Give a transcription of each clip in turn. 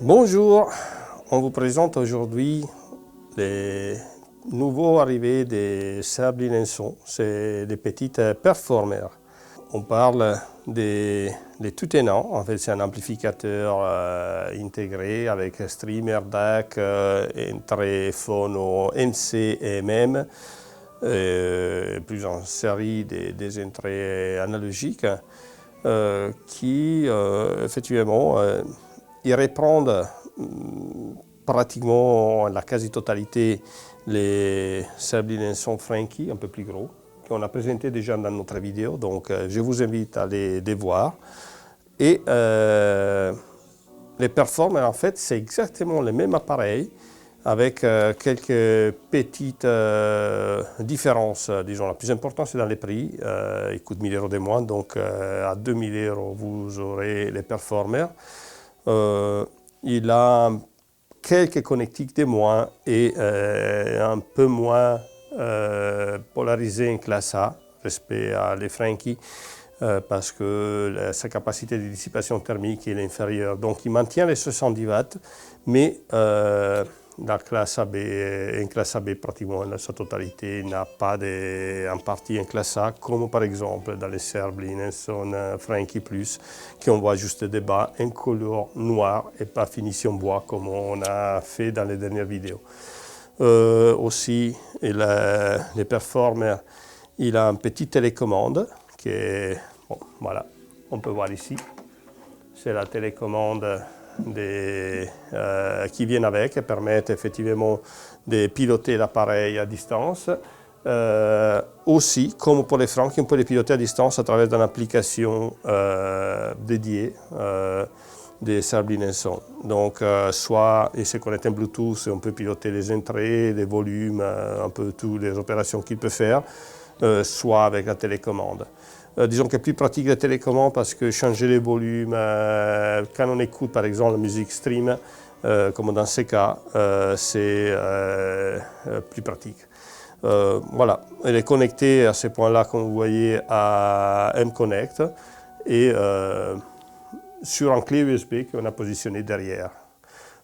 Bonjour, on vous présente aujourd'hui les nouveaux arrivés des Sablin&Son, c'est des petites performers. On parle des tout-tenants, en fait c'est un amplificateur intégré avec streamer, DAC, entrée phono MC et MM, plus en série des entrées analogiques qui effectivement ils reprennent pratiquement la quasi-totalité les Sablin&Son Frankie, un peu plus gros, qu'on a présenté déjà dans notre vidéo, donc je vous invite à les voir. Et les performers, en fait, c'est exactement le même appareil, avec quelques petites différences. Disons, la plus importante, c'est dans les prix. Il coûte 1 000 € de moins, donc à 2 000 € vous aurez les performers. Il a quelques connectiques de moins et un peu moins polarisé en classe A, respect à les Frankie, parce que sa capacité de dissipation thermique est inférieure. Donc il maintient les 70 watts, mais la classe AB, en classe AB pratiquement dans sa totalité n'a pas en partie en classe A, comme par exemple dans les Sablin&Son Frankie Plus, qu'on voit juste des bas en couleur noire et pas finition bois comme on a fait dans les dernières vidéos. Aussi, les performers, il a une petite télécommande qui est, bon, voilà, on peut voir ici, c'est la télécommande qui viennent avec et permettent effectivement de piloter l'appareil à distance. Aussi, comme pour les Frankie, on peut les piloter à distance à travers une application dédiée des Sablin&Son. Donc, soit il se connecte en Bluetooth et on peut piloter les entrées, les volumes, un peu toutes les opérations qu'il peut faire, soit avec la télécommande. Disons que c'est plus pratique la télécommande parce que changer les volumes, quand on écoute par exemple la musique stream, comme dans ces cas, c'est plus pratique. Voilà, elle est connectée à ce point-là, comme vous voyez, à M-Connect et sur un clé USB qu'on a positionné derrière.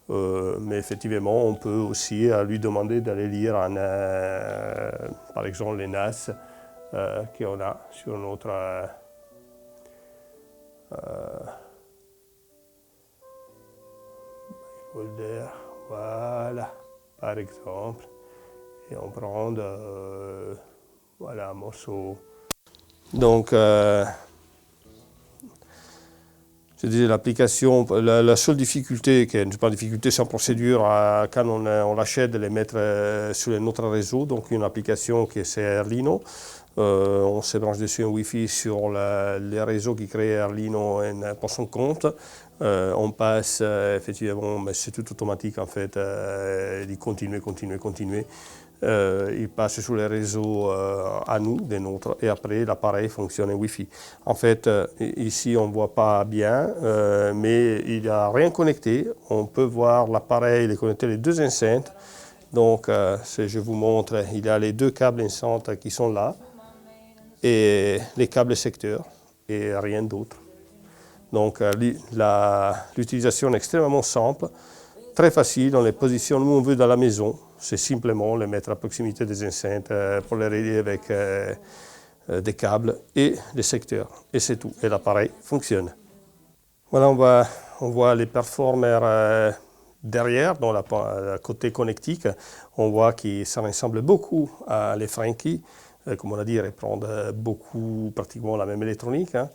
Mais effectivement, on peut aussi lui demander d'aller lire par exemple les NAS qu'on a sur notre folder, voilà, par exemple, et on prend voilà, un morceau. Donc, je disais l'application, la seule difficulté, qui n'est pas une difficulté sans procédure, quand on l'achète, de les mettre sur notre réseau, donc une application qui c'est Arlino. On se branche dessus un Wi-Fi sur les réseaux qui créent Arlino pour son compte. On passe effectivement, mais c'est tout automatique en fait, il continue. Il passe sur les réseaux à nous, des nôtres, et après l'appareil fonctionne en Wi-Fi. En fait, ici on ne voit pas bien, mais il n'y a rien connecté. On peut voir l'appareil, il est connecté les deux enceintes. Donc, je vous montre, il y a les deux câbles enceintes qui sont là, et les câbles secteurs, et rien d'autre. Donc, l'utilisation est extrêmement simple, très facile, on les positionne où on veut dans la maison. C'est simplement les mettre à proximité des enceintes pour les relier avec des câbles et des secteurs. Et c'est tout. Et l'appareil fonctionne. Voilà, on voit les performers derrière, dans le côté connectique. On voit que ça ressemble beaucoup à les Frankie. Comme on a dit, ils prennent pratiquement la même électronique. Hein.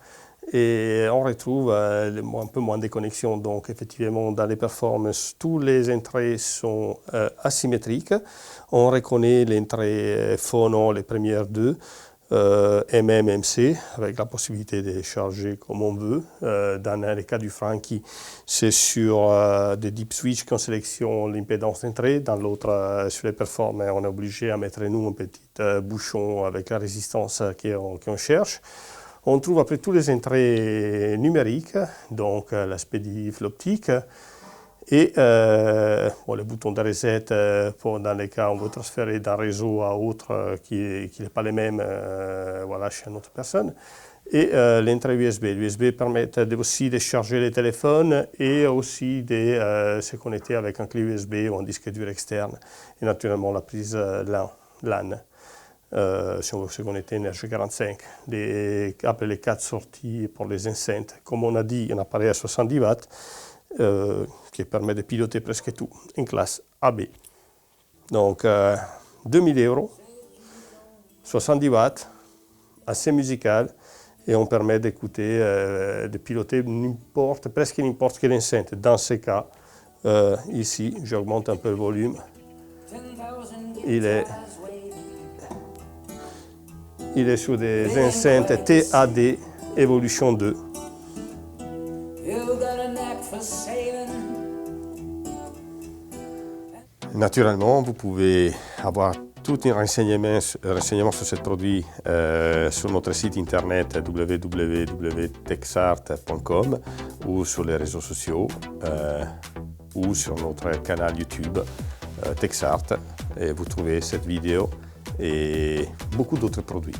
Et on retrouve un peu moins de connexions. Donc effectivement, dans les performances, tous les entrées sont asymétriques. On reconnaît l'entrée phono, les premières deux, MM-MC, avec la possibilité de charger comme on veut. Dans les cas du Frankie, c'est sur des deep switch qu'on sélectionne l'impédance d'entrée. Dans l'autre, sur les performers, on est obligé à mettre nous un petit bouchon avec la résistance qu'on cherche. On trouve après tous les entrées numériques, donc la SPDIF, l'optique, et le bouton de reset dans les cas où on veut transférer d'un réseau à autre qui n'est pas les mêmes voilà, chez une autre personne. et l'entrée USB. L'USB permet aussi de charger les téléphones et aussi de se connecter avec un clé USB ou un disque dur externe. Et naturellement la prise LAN. Si on veut se connecter en RG45, les 4 sorties pour les enceintes. Comme on a dit, un appareil à 70 watts qui permet de piloter presque tout, en classe AB. Donc 2000 €, 70 watts, assez musical, et on permet d'écouter, de piloter presque n'importe quelle enceinte. Dans ce cas, ici, j'augmente un peu le volume. Il est sur des enceintes TAD Evolution 2. Naturellement, vous pouvez avoir tout un renseignement sur ce produit sur notre site internet www.texart.com ou sur les réseaux sociaux ou sur notre canal YouTube Texart. Et vous trouvez cette vidéo et beaucoup d'autres produits.